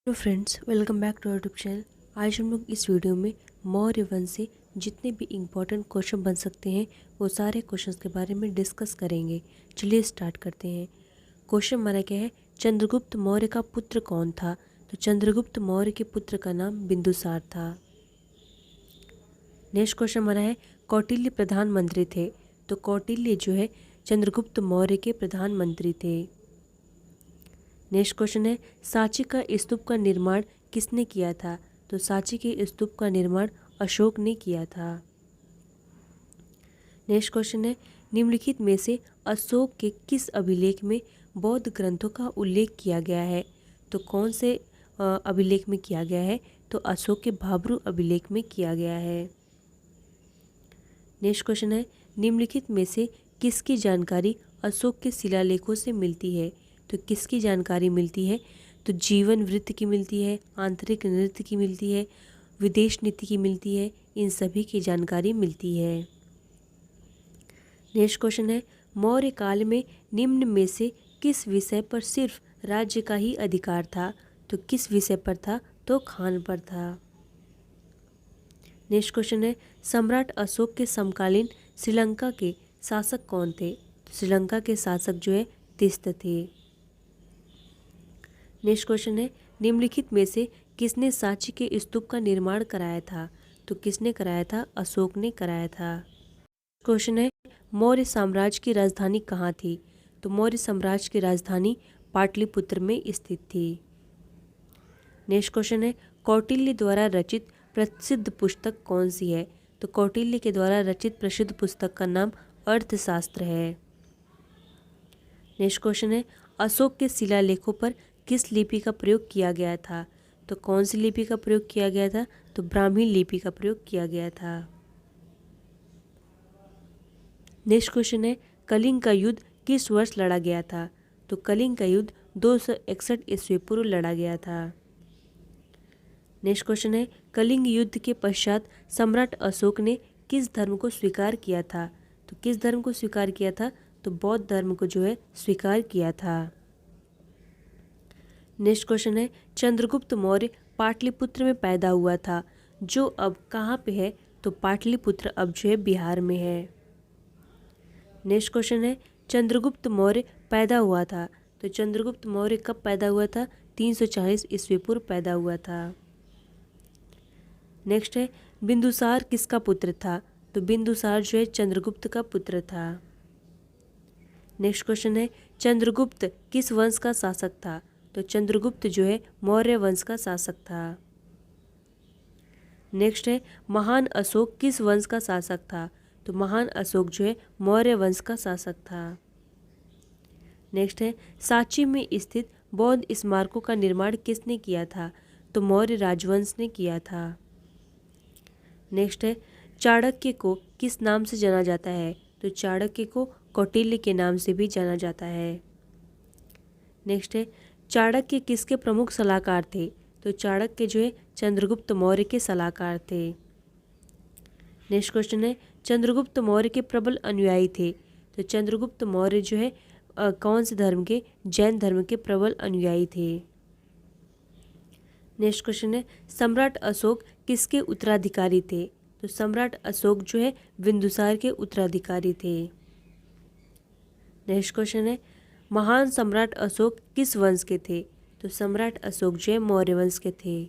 Hello friends, welcome back to our YouTube channel. आज हम लोग इस वीडियो में मौर्य वंश से जितने भी इम्पोर्टेंट क्वेश्चन बन सकते हैं वो सारे क्वेश्चंस के बारे में डिस्कस करेंगे। चलिए स्टार्ट करते हैं। क्वेश्चन हमारा क्या है, चंद्रगुप्त मौर्य का पुत्र कौन था? तो चंद्रगुप्त मौर्य के पुत्र का नाम बिंदुसार था। नेक्स्ट क्वेश्चन हमारा है, कौटिल्य प्रधानमंत्री थे। तो कौटिल्य जो है चंद्रगुप्त मौर्य के प्रधानमंत्री थे। नेक्स्ट क्वेश्चन है, सांची का स्तूप का निर्माण किसने किया था? तो सांची के स्तूप का निर्माण अशोक ने किया था। नेक्स्ट क्वेश्चन है, निम्नलिखित में से अशोक के किस अभिलेख में बौद्ध ग्रंथों का उल्लेख किया गया है? तो कौन से अभिलेख में किया गया है? तो अशोक के भाब्रू अभिलेख में किया गया है। नेक्स्ट क्वेश्चन है, निम्नलिखित में से किसकी जानकारी अशोक के शिलालेखों से मिलती है? तो किसकी जानकारी मिलती है? तो जीवन वृत्त की मिलती है, आंतरिक नृत्य की मिलती है, विदेश नीति की मिलती है, इन सभी की जानकारी मिलती है। नेक्स्ट क्वेश्चन है, मौर्य काल में निम्न में से किस विषय पर सिर्फ राज्य का ही अधिकार था? तो किस विषय पर था? तो खान पर था। नेक्स्ट क्वेश्चन है, सम्राट अशोक के समकालीन श्रीलंका के शासक कौन थे? तो श्रीलंका के शासक जो है तिस्त थे। नेक्स्ट क्वेश्चन है, निम्नलिखित में से किसने सांची के स्तूप का निर्माण कराया था? तो किसने कराया था? अशोक ने कराया था। क्वेश्चन है, मौर्य साम्राज्य की राजधानी कहाँ थी? तो मौर्य साम्राज्य की राजधानी पाटलिपुत्र में स्थित थी। नेक्स्ट क्वेश्चन है, कौटिल्य द्वारा रचित प्रसिद्ध पुस्तक कौन सी है? तो कौटिल्य के द्वारा रचित प्रसिद्ध पुस्तक का नाम अर्थशास्त्र है। नेक्स्ट क्वेश्चन है, अशोक के शिलालेखों पर किस लिपि का प्रयोग किया गया था? तो कौन सी लिपि का प्रयोग किया गया था? तो ब्राह्मी लिपि का प्रयोग किया गया था। नेक्स्ट क्वेश्चन है, कलिंग का युद्ध किस वर्ष लड़ा गया था? तो कलिंग का युद्ध 261 ईस्वी पूर्व लड़ा गया था। नेक्स्ट क्वेश्चन है, कलिंग युद्ध के पश्चात सम्राट अशोक ने किस धर्म को स्वीकार किया था? तो किस धर्म को स्वीकार किया था? तो बौद्ध धर्म को जो है स्वीकार किया था। नेक्स्ट क्वेश्चन है, चंद्रगुप्त मौर्य पाटलिपुत्र में पैदा हुआ था, जो अब कहाँ पे है? तो पाटलिपुत्र अब जो है बिहार में है। नेक्स्ट क्वेश्चन है, चंद्रगुप्त मौर्य पैदा हुआ था। तो चंद्रगुप्त मौर्य कब पैदा हुआ था? 340 ईस्वी पूर्व पैदा हुआ था। नेक्स्ट है, बिंदुसार किसका पुत्र था? तो बिंदुसार जो है चंद्रगुप्त का पुत्र था। नेक्स्ट क्वेश्चन है, चंद्रगुप्त किस वंश का शासक था? तो चंद्रगुप्त जो है मौर्य वंश का शासक था। नेक्स्ट है, महान अशोक किस वंश का शासक था? तो महान अशोक जो है मौर्य वंश का शासक था। नेक्स्ट है, सांची में स्थित बौद्ध स्मारकों का निर्माण किसने किया था? तो मौर्य राजवंश ने किया था। नेक्स्ट है, चाणक्य को किस नाम से जाना जाता है? तो चाणक्य को कौटिल्य के नाम से भी जाना जाता है। नेक्स्ट है, चाणक्य किसके प्रमुख सलाहकार थे? तो चाणक्य जो है चंद्रगुप्त मौर्य के सलाहकार थे। नेक्स्ट क्वेश्चन है, चंद्रगुप्त मौर्य के प्रबल अनुयायी थे। तो चंद्रगुप्त मौर्य जो है कौन से धर्म के? जैन धर्म के प्रबल अनुयायी थे। नेक्स्ट क्वेश्चन है, सम्राट अशोक किसके उत्तराधिकारी थे? तो सम्राट अशोक जो है बिंदुसार के उत्तराधिकारी थे। नेक्स्ट क्वेश्चन है, महान सम्राट अशोक किस वंश के थे? तो सम्राट अशोक जो है मौर्य वंश के थे।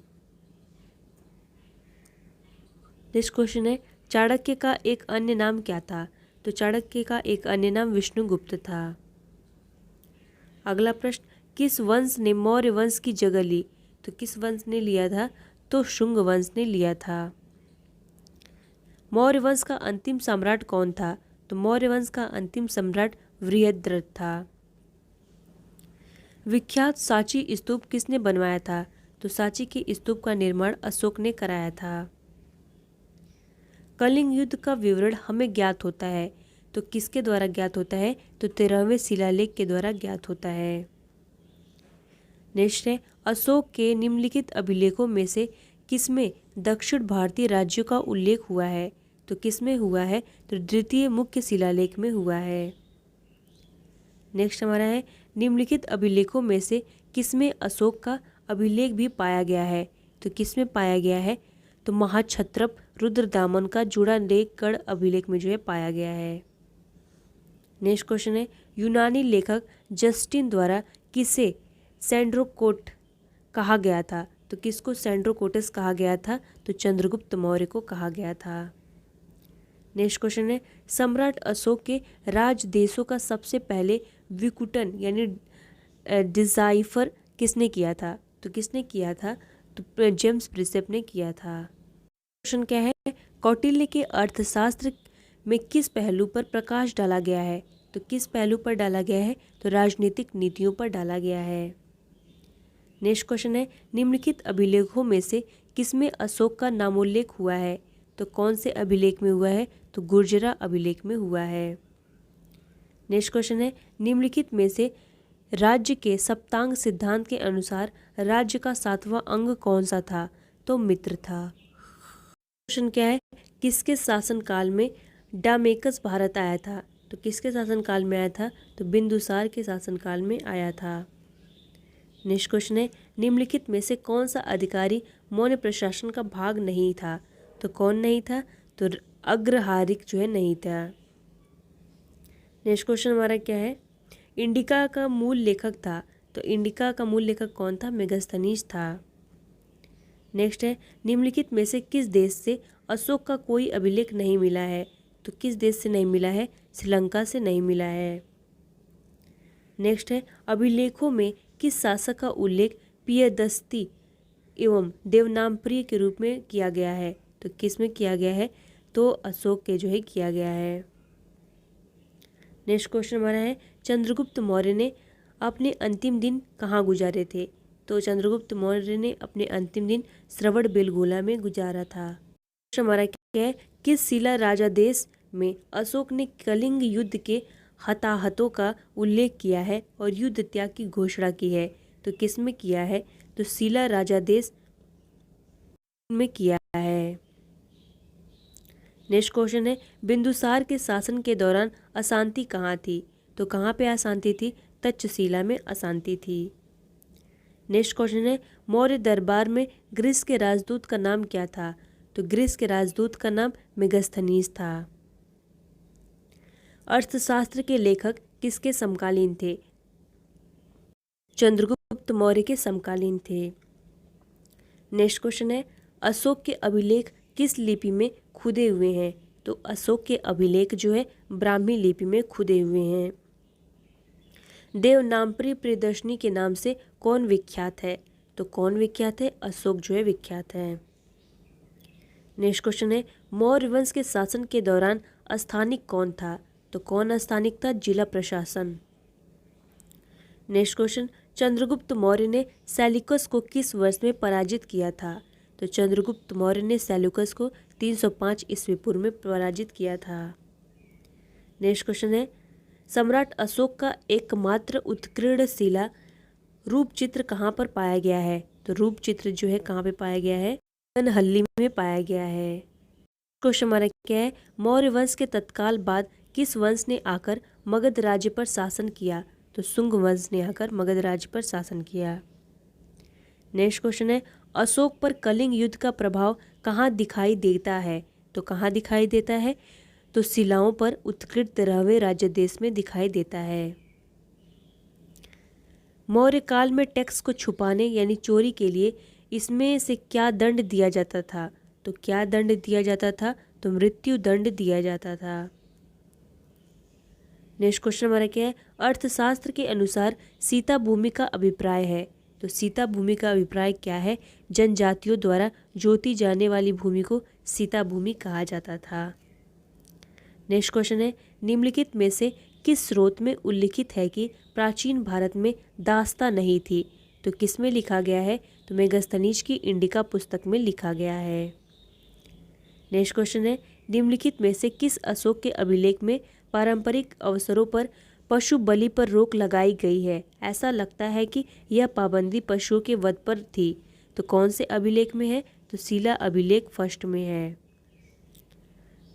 नेक्स्ट क्वेश्चन है, चाणक्य का एक अन्य नाम क्या था? तो चाणक्य का एक अन्य नाम विष्णुगुप्त था। अगला प्रश्न, किस वंश ने मौर्य वंश की जगह ली? तो किस वंश ने लिया था? तो शुंग वंश ने लिया था। मौर्य वंश का अंतिम सम्राट कौन था? तो मौर्य वंश का अंतिम सम्राट बृहद्रथ था। विख्यात सांची स्तूप किसने बनवाया था? तो सांची के स्तूप का निर्माण अशोक ने कराया था। कलिंग युद्ध का विवरण हमें ज्ञात होता है, तो किसके द्वारा ज्ञात होता है? तो 13वें शिलालेख के द्वारा ज्ञात होता है। नेक्स्ट है, अशोक के निम्नलिखित अभिलेखों में से किसमें दक्षिण भारतीय राज्यों का उल्लेख हुआ है? तो किसमें हुआ है? तो द्वितीय मुख्य शिलालेख में हुआ है। नेक्स्ट हमारा है, निम्नलिखित अभिलेखों में से किसमें अशोक का अभिलेख भी पाया गया है। तो किस में पाया गया है? तो महाक्षत्रप रुद्रदामन का जुड़ा लेखगढ़ अभिलेख में जो है पाया गया है। नेक्स्ट क्वेश्चन है, यूनानी लेखक जस्टिन द्वारा किसे सैंड्रोकोट कहा गया था? तो किसको सैंड्रोकोटस कहा गया था? तो चंद्रगुप्त मौर्य को कहा गया था। नेक्स्ट क्वेश्चन है, सम्राट अशोक के राज देशों का सबसे पहले विकुटन यानी डिजाइफर किसने किया था? तो किसने किया था? तो जेम्स प्रिसेप ने किया था। क्वेश्चन क्या है, कौटिल्य के अर्थशास्त्र में किस पहलू पर प्रकाश डाला गया है? तो किस पहलू पर डाला गया है? तो राजनीतिक नीतियों पर डाला गया है। नेक्स्ट क्वेश्चन है, निम्नलिखित अभिलेखों में से किसमें अशोक का नामोल्लेख हुआ है? तो कौन से अभिलेख में हुआ है? तो गुर्जरा अभिलेख में हुआ है। नेक्स्ट क्वेश्चन है, निम्नलिखित में से राज्य के सप्तांग सिद्धांत के अनुसार राज्य का 7वां अंग कौन सा था? तो मित्र था। क्वेश्चन क्या है, किसके शासनकाल में डामेकस भारत आया था? तो किसके शासनकाल में आया था? तो बिंदुसार के शासनकाल में आया था। नेक्स्ट क्वेश्चन है, निम्नलिखित में से कौन सा अधिकारी मौर्य प्रशासन का भाग नहीं था? तो कौन नहीं था? तो अग्रहारिक जो है नहीं था। नेक्स्ट क्वेश्चन हमारा क्या है, इंडिका का मूल लेखक था? तो इंडिका का मूल लेखक कौन था? मेगास्थनीज था। नेक्स्ट है, निम्नलिखित में से किस देश से अशोक का कोई अभिलेख नहीं मिला है? तो किस देश से नहीं मिला है? श्रीलंका से नहीं मिला है। नेक्स्ट है, अभिलेखों में किस शासक का उल्लेख पियदस्ती एवं देवनामप्रिय के रूप में किया गया है? तो किस में किया गया है? तो अशोक के जो है किया गया है। नेक्स्ट क्वेश्चन हमारा है, चंद्रगुप्त मौर्य ने अपने अंतिम दिन कहाँ गुजारे थे? तो चंद्रगुप्त मौर्य ने अपने अंतिम दिन श्रवणबेलगोला में गुजारा था। क्वेश्चन हमारा क्या है, किस शिला राजादेश में अशोक ने कलिंग युद्ध के हताहतों का उल्लेख किया है और युद्ध त्याग की घोषणा की है? तो किस में किया है? तो शिला राजादेश में किया है। नेक्स्ट क्वेश्चन है, बिंदुसार के शासन के दौरान अशांति कहाँ थी? तो कहाँ पे अशांति थी? तक्षशिला में अशांति थी। नेक्स्ट क्वेश्चन है, मौर्य दरबार में ग्रीस के राजदूत का नाम क्या था? तो ग्रीस के राजदूत का नाम मेगास्थनीज था। अर्थशास्त्र के लेखक किसके समकालीन थे? चंद्रगुप्त मौर्य के समकालीन थे। नेक्स्ट क्वेश्चन है, अशोक के अभिलेख किस लिपि में खुदे हुए हैं? तो अशोक के अभिलेख जो है ब्राह्मी लिपि में खुदे हुए हैं। देवनामप्रिय प्रियदर्शनी के नाम से कौन विख्यात है? तो कौन विख्यात है? अशोक जो है विख्यात है। नेक्स्ट क्वेश्चन है, मौर्य वंश के शासन के दौरान स्थानिक कौन था? तो कौन स्थानिक था? जिला प्रशासन। नेक्स्ट क्वेश्चन, चंद्रगुप्त मौर्य ने सेल्यूकस को किस वर्ष में पराजित किया था? तो चंद्रगुप्त मौर्य ने सेल्यूकस को 305 ईस्वी पूर्व में पराजित किया था। नेक्स्ट क्वेश्चन है, सम्राट अशोक का एकमात्र उत्कीर्ण शिला रूप चित्र कहाँ पर पाया गया है? तो रूप चित्र जो है कहाँ पे पाया गया है? कनहल्ली में पाया गया है। क्वेश्चन हमारा क्या है, मौर्य वंश के तत्काल बाद किस वंश ने आकर मगध राज्य पर शासन किया? तो शुंग वंश ने आकर मगध राज्य पर शासन किया। नेक्स्ट क्वेश्चन है, अशोक पर कलिंग युद्ध का प्रभाव कहाँ दिखाई देता है? तो कहाँ दिखाई देता है? तो शिलाओं पर उत्कीर्ण 13वें राज्य देश में दिखाई देता है। मौर्य काल में टैक्स को छुपाने यानी चोरी के लिए इसमें से क्या दंड दिया जाता था? तो क्या दंड दिया जाता था? तो मृत्यु दंड दिया जाता था। नेक्स्ट क्वेश्चन हमारा क्या है, अर्थशास्त्र के अनुसार सीता भूमि का अभिप्राय है? तो सीता भूमि का अभिप्राय क्या है? जनजातियों द्वारा जोती जाने वाली भूमि को सीता भूमि कहा जाता था। नेक्स्ट क्वेश्चन है, निम्नलिखित में से किस स्रोत में उल्लिखित है कि प्राचीन भारत में दास्ता नहीं थी? तो किस में लिखा गया है? तो मेगास्थनीज की इंडिका पुस्तक में लिखा गया है। नेक्स्ट क्वेश्चन है, निम्नलिखित में से किस अशोक के अभिलेख में पारंपरिक अवसरों पर पशु बलि पर रोक लगाई गई है? ऐसा लगता है कि यह पाबंदी पशुओं के वध पर थी। तो कौन से अभिलेख में है? तो शिला अभिलेख फर्स्ट में है।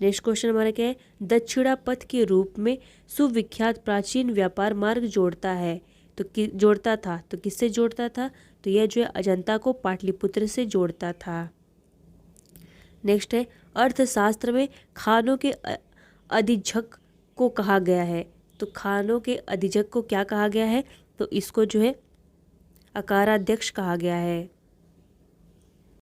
नेक्स्ट क्वेश्चन हमारा क्या है, दक्षिणा पथ के रूप में सुविख्यात प्राचीन व्यापार मार्ग जोड़ता है? तो जोड़ता था, तो किससे जोड़ता था? तो यह जो है अजंता को पाटलिपुत्र से जोड़ता था। नेक्स्ट है अर्थशास्त्र में खानों के अधिजक को कहा गया है। तो खानों के अधिजक को क्या कहा गया है? तो इसको जो है अकाराध्यक्ष कहा गया है।